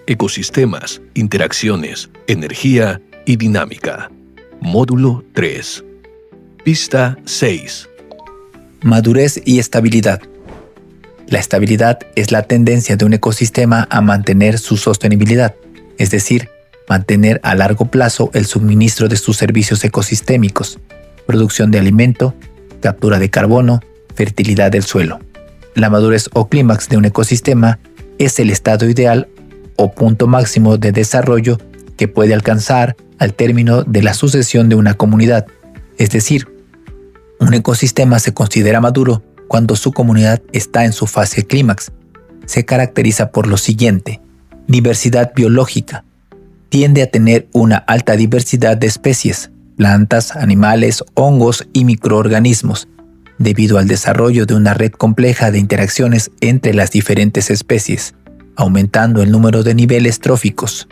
ecosistemas, interacciones, energía y dinámica. Módulo 3. Pista 6. Madurez y estabilidad. La estabilidad es la tendencia de un ecosistema a mantener su sostenibilidad, es decir, mantener a largo plazo el suministro de sus servicios ecosistémicos, producción de alimento, captura de carbono, fertilidad del suelo. La madurez o clímax de un ecosistema es el estado ideal o punto máximo de desarrollo que puede alcanzar al término de la sucesión de una comunidad. Es decir, un ecosistema se considera maduro cuando su comunidad está en su fase clímax. Se caracteriza por lo siguiente: diversidad biológica. Tiende a tener una alta diversidad de especies, plantas, animales, hongos y microorganismos, debido al desarrollo de una red compleja de interacciones entre las diferentes especies, aumentando el número de niveles tróficos.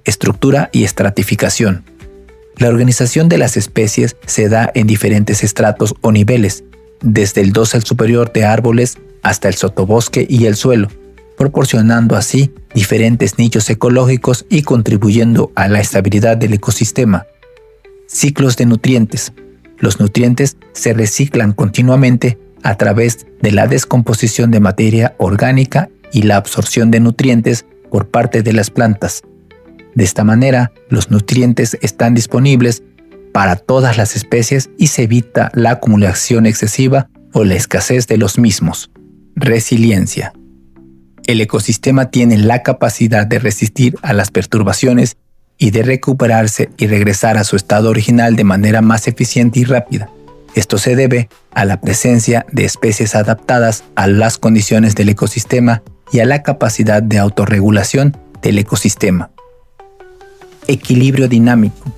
Estructura y estratificación. La organización de las especies se da en diferentes estratos o niveles, desde el dosel superior de árboles hasta el sotobosque y el suelo, proporcionando así diferentes nichos ecológicos y contribuyendo a la estabilidad del ecosistema. Ciclos de nutrientes. Los nutrientes se reciclan continuamente a través de la descomposición de materia orgánica y la absorción de nutrientes por parte de las plantas. De esta manera, los nutrientes están disponibles para todas las especies y se evita la acumulación excesiva o la escasez de los mismos. Resiliencia. El ecosistema tiene la capacidad de resistir a las perturbaciones y de recuperarse y regresar a su estado original de manera más eficiente y rápida. Esto se debe a la presencia de especies adaptadas a las condiciones del ecosistema y a la capacidad de autorregulación del ecosistema. Equilibrio dinámico.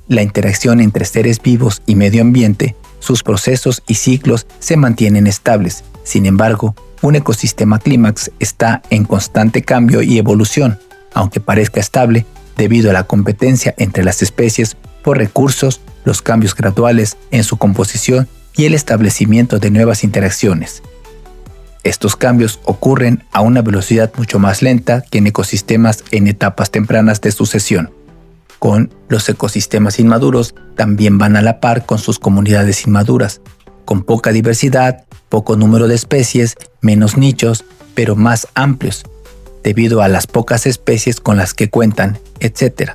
La interacción entre seres vivos y medio ambiente, sus procesos y ciclos se mantienen estables. Sin embargo, un ecosistema clímax está en constante cambio y evolución, aunque parezca estable, debido a la competencia entre las especies por recursos, los cambios graduales en su composición y el establecimiento de nuevas interacciones. Estos cambios ocurren a una velocidad mucho más lenta que en ecosistemas en etapas tempranas de sucesión. Con los ecosistemas inmaduros también van a la par con sus comunidades inmaduras, con poca diversidad, poco número de especies, menos nichos, pero más amplios, debido a las pocas especies con las que cuentan, etc.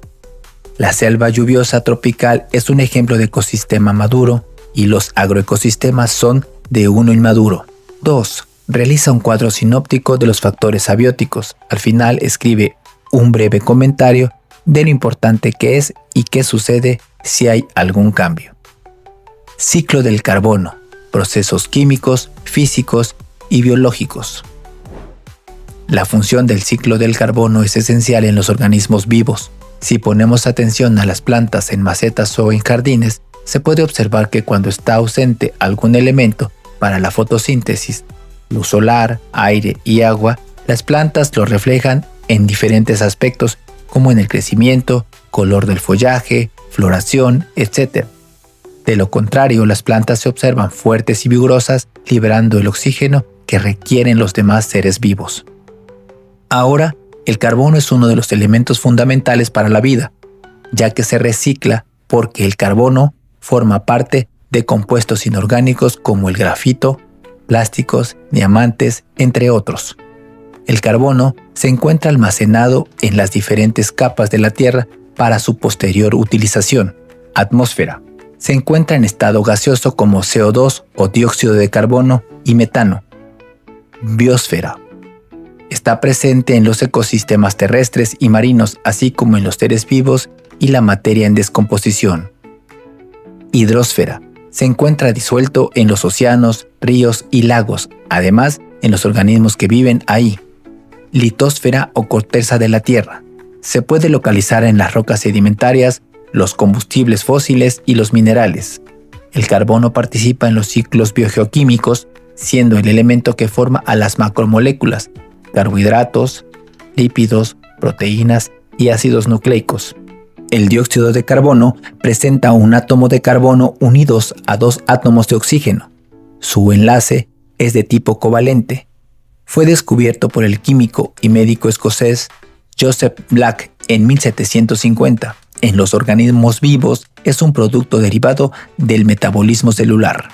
La selva lluviosa tropical es un ejemplo de ecosistema maduro y los agroecosistemas son de uno inmaduro. 2. Realiza un cuadro sinóptico de los factores abióticos. Al final escribe un breve comentario de lo importante que es y qué sucede si hay algún cambio. Ciclo del carbono. Procesos químicos, físicos y biológicos. La función del ciclo del carbono es esencial en los organismos vivos. Si ponemos atención a las plantas en macetas o en jardines, se puede observar que cuando está ausente algún elemento para la fotosíntesis, luz solar, aire y agua, las plantas lo reflejan en diferentes aspectos como en el crecimiento, color del follaje, floración, etc. De lo contrario, las plantas se observan fuertes y vigorosas, liberando el oxígeno que requieren los demás seres vivos. Ahora, el carbono es uno de los elementos fundamentales para la vida, ya que se recicla porque el carbono forma parte de compuestos inorgánicos como el grafito, plásticos, diamantes, entre otros. El carbono se encuentra almacenado en las diferentes capas de la Tierra para su posterior utilización. Atmósfera. Se encuentra en estado gaseoso como CO2 o dióxido de carbono y metano. Biosfera. Está presente en los ecosistemas terrestres y marinos, así como en los seres vivos y la materia en descomposición. Hidrosfera. Se encuentra disuelto en los océanos, ríos y lagos, además en los organismos que viven ahí. Litosfera o corteza de la Tierra. Se puede localizar en las rocas sedimentarias, los combustibles fósiles y los minerales. El carbono participa en los ciclos biogeoquímicos, siendo el elemento que forma a las macromoléculas, carbohidratos, lípidos, proteínas y ácidos nucleicos. El dióxido de carbono presenta un átomo de carbono unidos a dos átomos de oxígeno. Su enlace es de tipo covalente. Fue descubierto por el químico y médico escocés Joseph Black en 1750, en los organismos vivos es un producto derivado del metabolismo celular.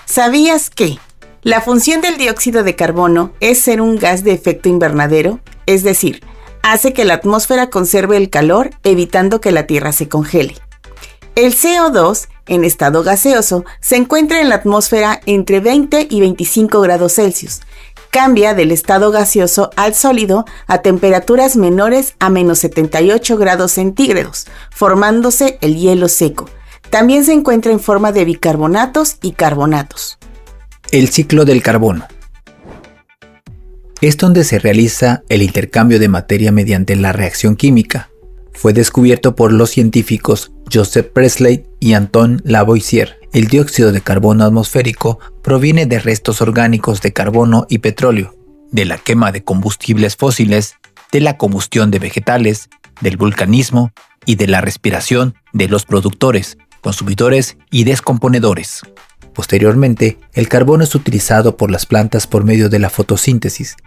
¿Sabías que la función del dióxido de carbono es ser un gas de efecto invernadero? Es decir, hace que la atmósfera conserve el calor, evitando que la Tierra se congele. El CO2, en estado gaseoso, se encuentra en la atmósfera entre 20 y 25 grados Celsius. Cambia del estado gaseoso al sólido a temperaturas menores a menos 78 grados centígrados, formándose el hielo seco. También se encuentra en forma de bicarbonatos y carbonatos. El ciclo del carbono. Es donde se realiza el intercambio de materia mediante la reacción química. Fue descubierto por los científicos Joseph Priestley y Antoine Lavoisier. El dióxido de carbono atmosférico proviene de restos orgánicos de carbono y petróleo, de la quema de combustibles fósiles, de la combustión de vegetales, del vulcanismo y de la respiración de los productores, consumidores y descomponedores. Posteriormente, el carbono es utilizado por las plantas por medio de la fotosíntesis,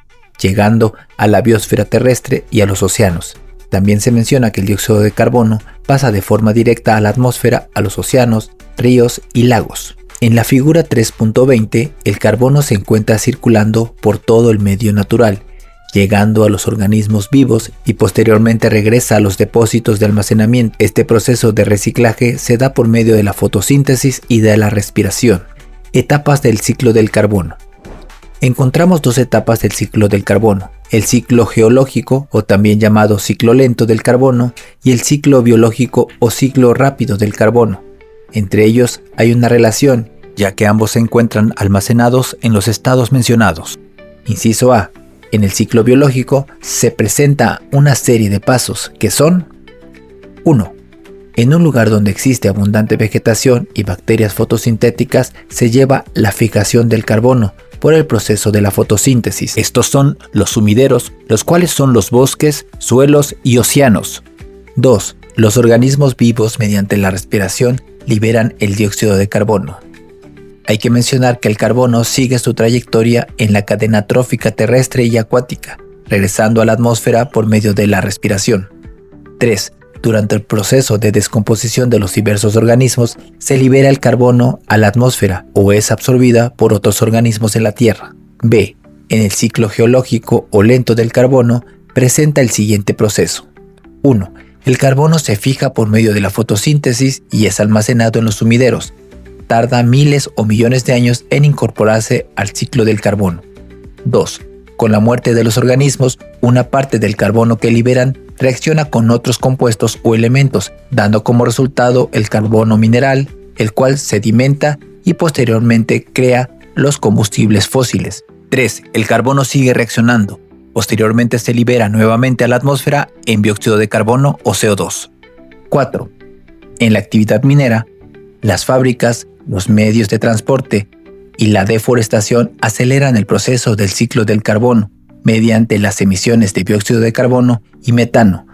llegando a la biosfera terrestre y a los océanos. También se menciona que el dióxido de carbono pasa de forma directa a la atmósfera, a los océanos, ríos y lagos. En la figura 3.20, el carbono se encuentra circulando por todo el medio natural, llegando a los organismos vivos y posteriormente regresa a los depósitos de almacenamiento. Este proceso de reciclaje se da por medio de la fotosíntesis y de la respiración. Etapas del ciclo del carbono. Encontramos dos etapas del ciclo del carbono: el ciclo geológico, o también llamado ciclo lento del carbono, y el ciclo biológico o ciclo rápido del carbono. Entre ellos hay una relación, ya que ambos se encuentran almacenados en los estados mencionados. Inciso A. En el ciclo biológico se presenta una serie de pasos que son: 1. En un lugar donde existe abundante vegetación y bacterias fotosintéticas se lleva la fijación del carbono por el proceso de la fotosíntesis. Estos son los sumideros, los cuales son los bosques, suelos y océanos. 2. Los organismos vivos mediante la respiración liberan el dióxido de carbono. Hay que mencionar que el carbono sigue su trayectoria en la cadena trófica terrestre y acuática, regresando a la atmósfera por medio de la respiración. 3. Durante el proceso de descomposición de los diversos organismos, se libera el carbono a la atmósfera o es absorbida por otros organismos en la Tierra. B. En el ciclo geológico o lento del carbono, presenta el siguiente proceso. 1. El carbono se fija por medio de la fotosíntesis y es almacenado en los sumideros. Tarda miles o millones de años en incorporarse al ciclo del carbono. 2. Con la muerte de los organismos, una parte del carbono que liberan reacciona con otros compuestos o elementos, dando como resultado el carbono mineral, el cual sedimenta y posteriormente crea los combustibles fósiles. 3. El carbono sigue reaccionando. Posteriormente se libera nuevamente a la atmósfera en dióxido de carbono o CO2. 4. En la actividad minera, las fábricas, los medios de transporte y la deforestación aceleran el proceso del ciclo del carbono mediante las emisiones de dióxido de carbono y metano.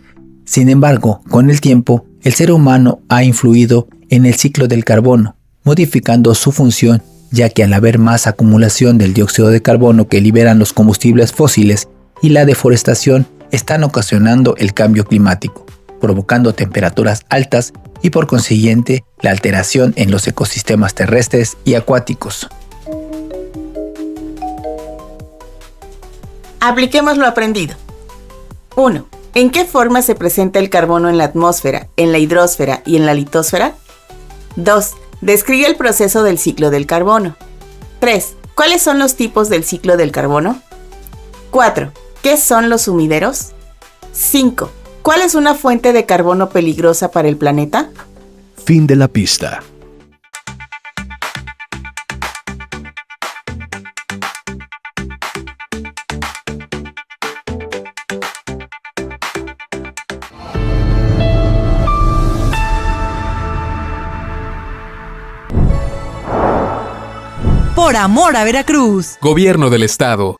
Sin embargo, con el tiempo, el ser humano ha influido en el ciclo del carbono, modificando su función, ya que al haber más acumulación del dióxido de carbono que liberan los combustibles fósiles y la deforestación, están ocasionando el cambio climático, provocando temperaturas altas y por consiguiente la alteración en los ecosistemas terrestres y acuáticos. Apliquemos lo aprendido. 1. ¿En qué forma se presenta el carbono en la atmósfera, en la hidrosfera y en la litosfera? 2. Describe el proceso del ciclo del carbono. 3. ¿Cuáles son los tipos del ciclo del carbono? 4. ¿Qué son los sumideros? 5. ¿Cuál es una fuente de carbono peligrosa para el planeta? Fin de la pista. Por amor a Veracruz. Gobierno del Estado.